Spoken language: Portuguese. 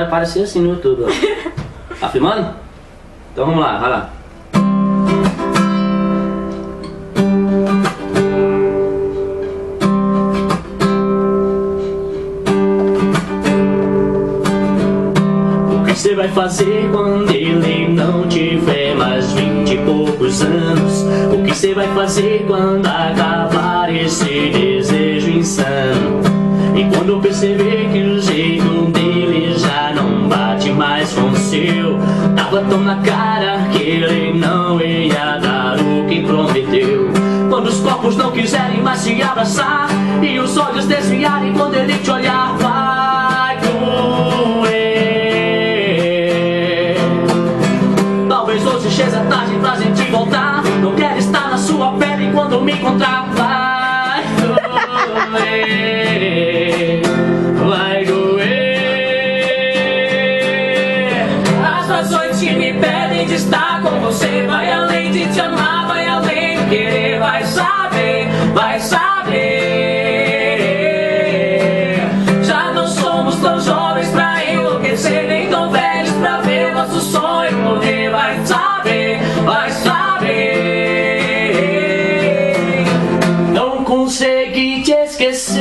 Vai aparecer assim no YouTube, ó. Tá filmando? Então vamos lá, vai lá. O que você vai fazer quando ele não tiver mais 20 e poucos anos? O que você vai fazer quando acabar esse desejo insano? E quando perceber que o jeito dele já não bate mais com o seu, tava tão na cara que ele não ia dar o que prometeu. Quando os corpos não quiserem mais se abraçar e os olhos desviarem quando ele te olhar, vai doer. Talvez hoje seja tarde pra gente voltar. Não quero estar na sua pele quando me encontrar. Vai doer. Vai doer. As razões que me pedem de estar com você, vai além de te amar, vai além de querer. Vai saber, vai saber. Já não somos tão jovens pra enlouquecer, nem tão velhos pra ver nosso sonho morrer. Vai saber, vai saber. Não consegui te esquecer.